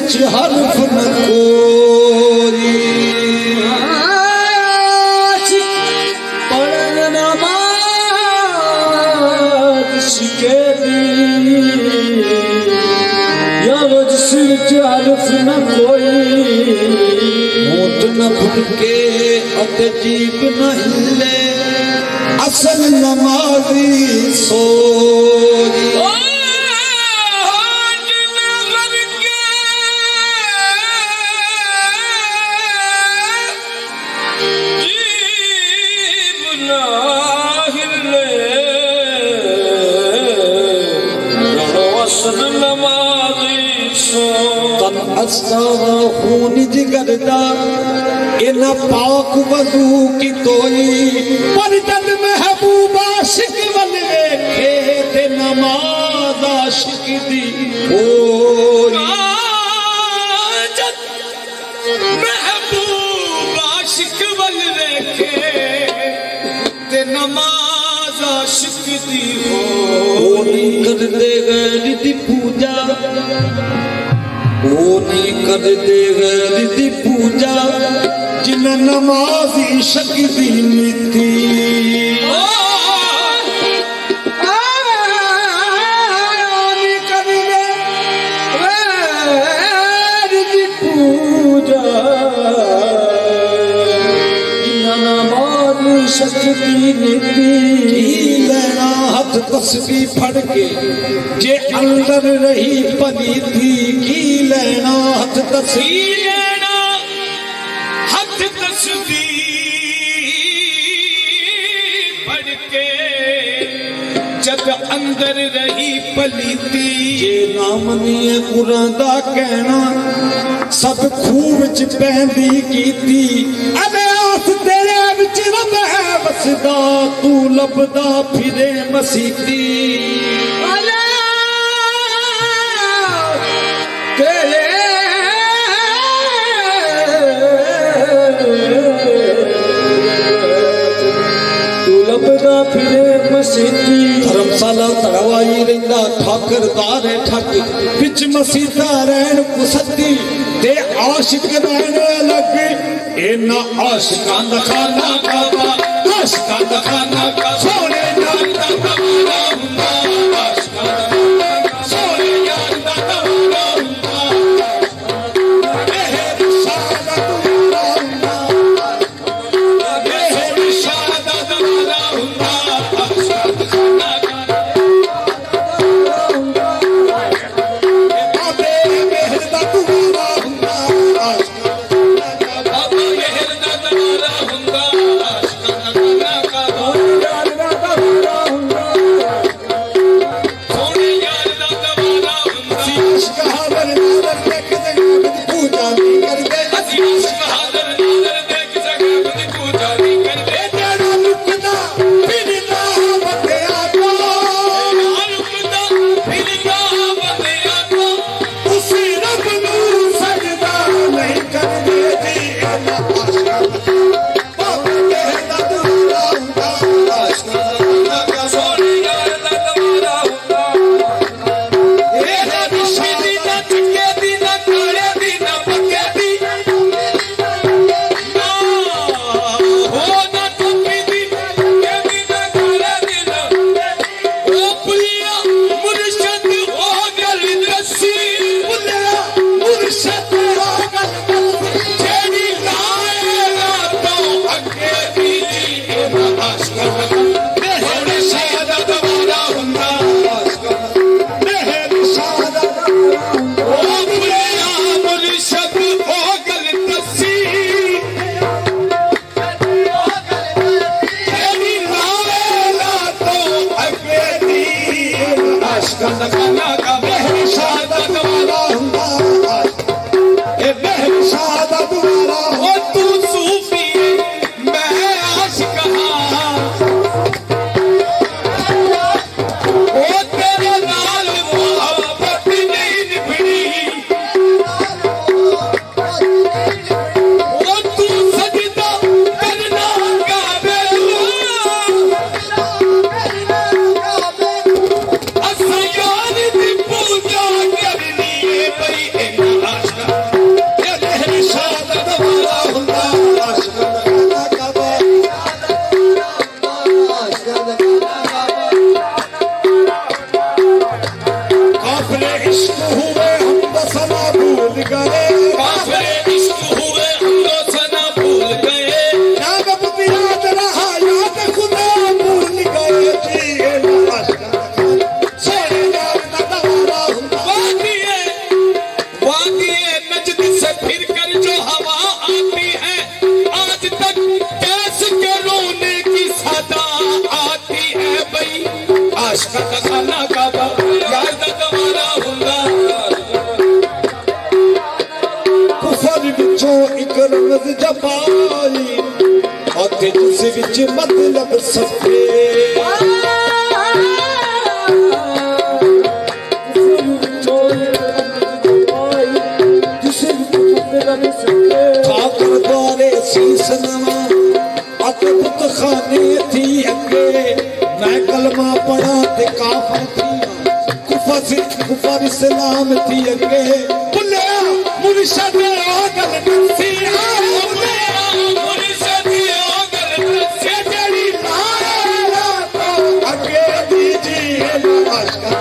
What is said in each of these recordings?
हरफ न कोई पढ़न नमाज शिके यावज सिर हरफ न कोई होठ न फुटके अत जीभ न हिले असल नमाजी सोरी खून जिगरदा इन पाक वजू की तोई पर जब महबूबा आशिक वल वेखे ते नमाज आशिक दी होई जब महबूबा आशिक वल वेखे ते नमाज आशिक दी होई कर दे गैर दी पूजा वो नहीं कर दे दी पूजा जिन नमाजी शक्ति नीति पूजा जिन नमाजी शक्ति नीति लेना हाथ तस्बीह फड़ के जे अंदर रही पली थी की लेना हाथ तस्बीह लेना हाथ तस्बीह फड़ के जब अंदर रही पली थी जे नाम नहीं कुरान दा कहना सब खूह विच पहंदी कीती अबे आस तेरे विच रब है वसदा तू लभदा फिरे मसीती तेरे तू लभदा फिरे मसीती धर्मशाला तड़वाई रहिंदा ठाकरदार है ठक विच मसीता रहन कुसदी ते आशिक रहन अलग इना आशिकां दा खाना काबा आशिकां दा खाना का सोने नाल दा कमरा हुंदा आशिकां दा सोने यार दा कमरा हुंदा मेहर शादा तुम्हारा हुंदा मेहर शादा तुम्हारा हुंदा आशिकां दा खाना गए, काफिरे इश्क हुए हमको सना भूल गए, ना वक्त याद रहा याद खुदा भूल गए जी सोने यार ना दोबारा हुंदा। वादिए नजद से फिर कर जो हवा आती है, आज तक कैस के रोने की सदा आती है भाई, आशिक का खाना काबा यार दा दोबारा हुंदा। कुफर विचों एक रमज जपाई आते जिस विच मतलब सफे, खाकर द्वारे शीस नवा अते बुत खाने थी अगे, मैं कलमा पढ़ा ते काफर थी, कुफर इस्लाम थी अगे, बुलिया मुर्शद आगल नसी मुर्शद आगल नसी तेरी माया तो अगे दीजिए आशिका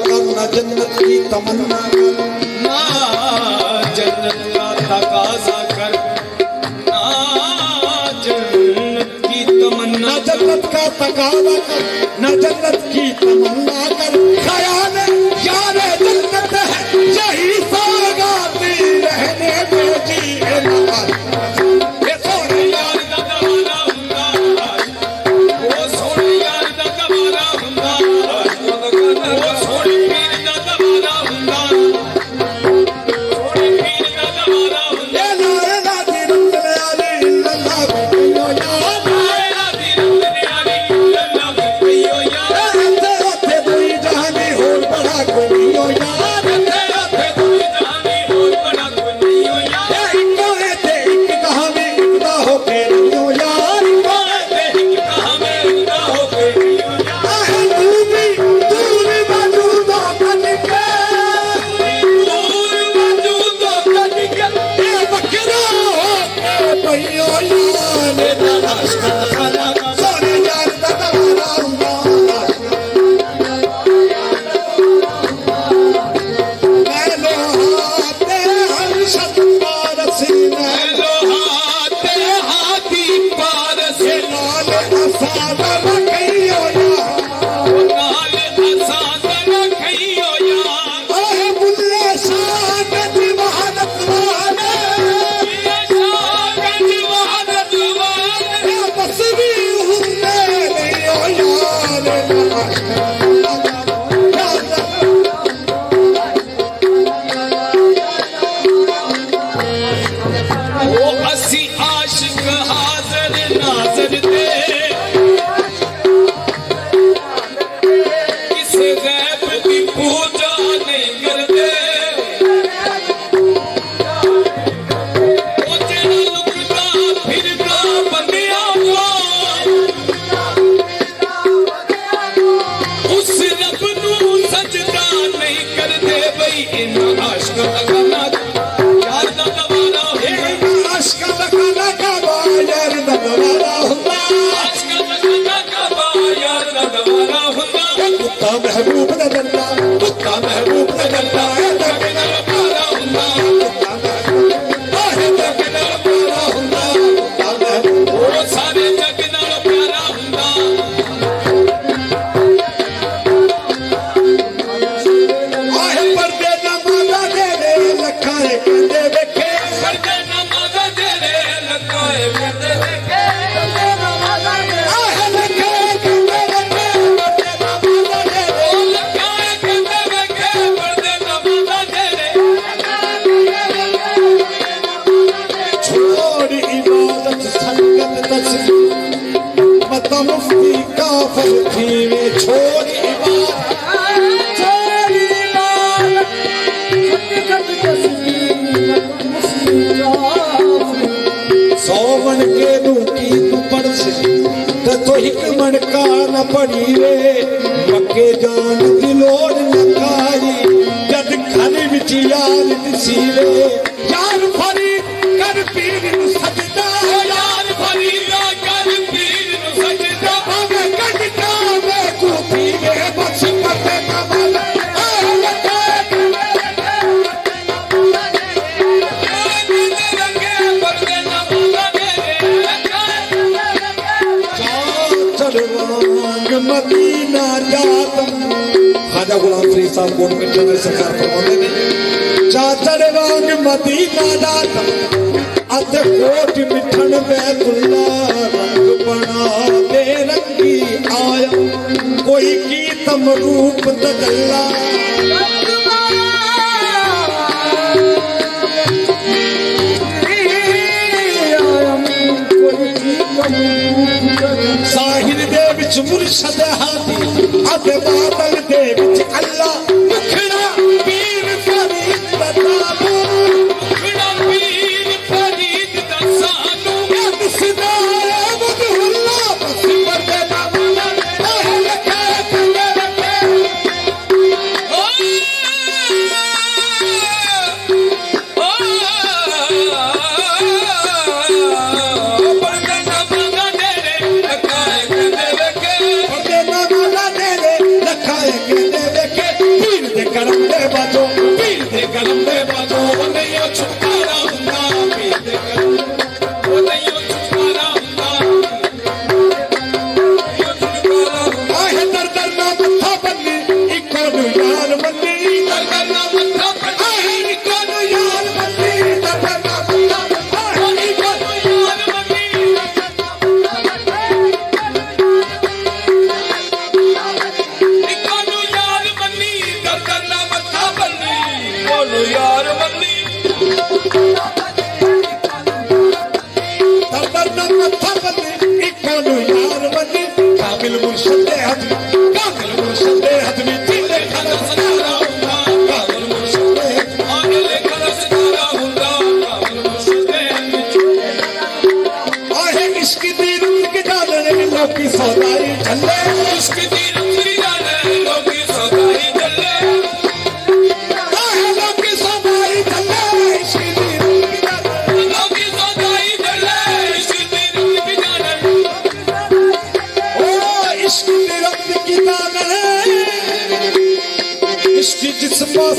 करना जन्नत की तमन्ना ना जन्नत का तकाजा कर, ना जन्नत की तमन्ना, जन्नत का तकाजा कर, ना जन्नत की तमन्ना कर, ख्याल यार जन्नत है यही सौगाती रहने दो जी ये सोने यार दा दवाना हुंदा, वो सोने यार दा दवाना हुंदा, वो सोने पीर दा दवाना हुंदा, सोने पीर दा दवाना हुंदा। ये ला दी रंगले आली अल्लाह कहियो यार, ला दी रंगले आली अल्लाह कहियो यार, ते दुई जहानी होर बड़ा कहियो यार, ते दुई जहानी होर बड़ा कहियो यार, इको है ते एक कहानी इकदा हो के रहियो यार, इको है ते एक कहानी इकदा हो के रहियो यार, तू भी मौजूदा कनिके, दूर मौजूदा कनिके, ये बकरा हो के कहियो यार, आशिका खाना का सोने यार दा दवाना हुंदा, मैं लोहाते हर शत्वा रसीना, लोहाते हाथी पारस, लाल असादा कहियो यार, नाल असादन खइयो यार, ओए बुल्ले शाह दीवानत वाले, शागज वहदत वाले, बस भी हुंदे लियो यार, वो असी आशिक हाज़र नाज़र दे, किस गैब की पूजा नहीं करते, वो जेड़ा लुकदा फिरदा बंदियां को, उस रब नू सजदा नहीं करते बई, इन आशिक दा गाना यार दा दवाना हुंदा, आशिका दा खाना काबा यार दा दवाना हुंदा, आशिक दा गाना काबा यार दा दवाना हुंदा, कुत्ता महबूब दा डंडा, कुत्ता महबूब दा डंडा, जग नाल प्यारा हुंदा, वो सारे जग नाल प्यारा हुंदा, आहे पर्दे नमाज़ा दे लखाए कहंदे वेखे, करदे नमाज़ जेड़े लकाए करदे वेखे, आहे लखे कहंदे वेखे, पर्दे नमाज़ा दे लकाए करदे वेखे, करदे नमाज़ जेड़े, छोड़ इबादत संगत तरस मत मुफ्ती काफर थी वे छोड़ी सौवन के दूकी तू पड़स तो हिक मन का न पड़ी रे मक्के जान दिलोड़ न खाई जद घर विच यार दिसी रे यार फरी कर पीर नु सजदा यार फरी कर पीर नु सजदा भावे कटका में को पीवे बस पते ना वाला मदीना जातम खाजा गुलाम फरीद साहब कोट में जनरल सरकार फरमाते हैं चाचड़ वांग मदीना जातम अत कोट मिठन बैतुल्ला रंग बना बेरंगी आया कोई की तम रूप तजल्ला साहिर दे विच मुर्शद हादी अद बादल दे विच अल्लाह मुखड़ा पीर फरीद बताबो मुखड़ा पीर फरीद दसानो दिसदा अब्दुल्ला बस पर दे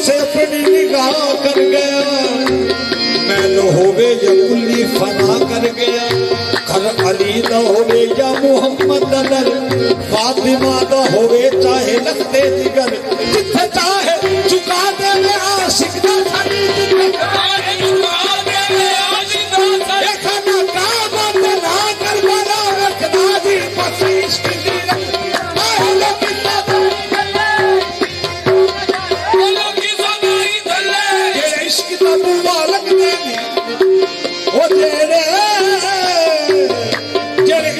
से अपनी निगाह कर गया मैनू होवे या कुल्ली फना कर गया घर अली दा होवे या मुहम्मद नर फातिमा दा होवे चाहे लखते जिगर जिथे चाहे झुका दे आशिक दा खरीद चाहे झुका दे आशिक दा देखा ना काबा ते ना करबला रखदा जी बस इश्क दी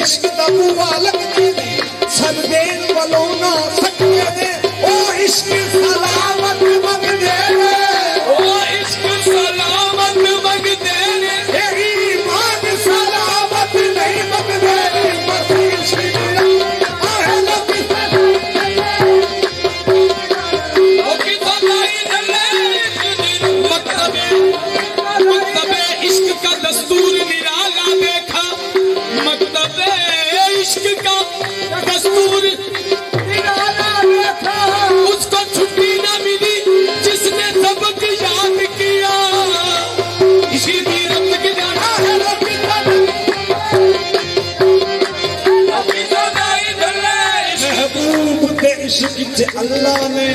इश्क दा बुआ लगदे ने सन देन वालों ना सकदे ने ओ इश्क सलामत मंगदे ने ओ इश्क सलामत मंगदे ने ए ईमान सलामत नहीं मंगदे बस इश्क आहला की ओ की सदाई दले मकतब इश्क का दस्तूर निराला देखा मकतब इश्क का दस्तूर उसको छुट्टी ना मिली जिसने सबक याद किया इसी तीरथ के जाना है महबूब के इश्क से अल्लाह ने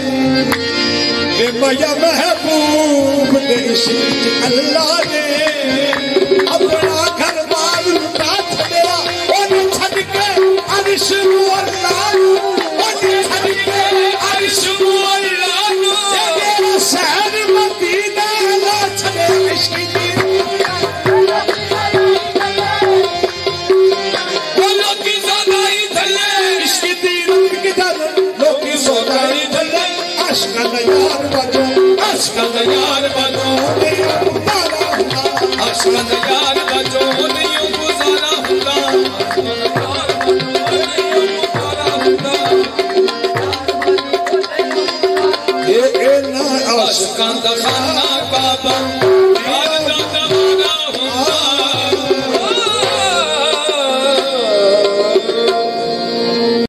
महबूब के इश्क से अल्लाह ने अपना घर बार लुटा छड़िया अर्श अल्लाह अर्श अल्लाह शहर मदीना ला छड़े इश्क दी आशिकां दा यार बनो आशिकां दा यार बनो नहीं गुजारा हुंदा ये ना आशिकां दा खाना काबा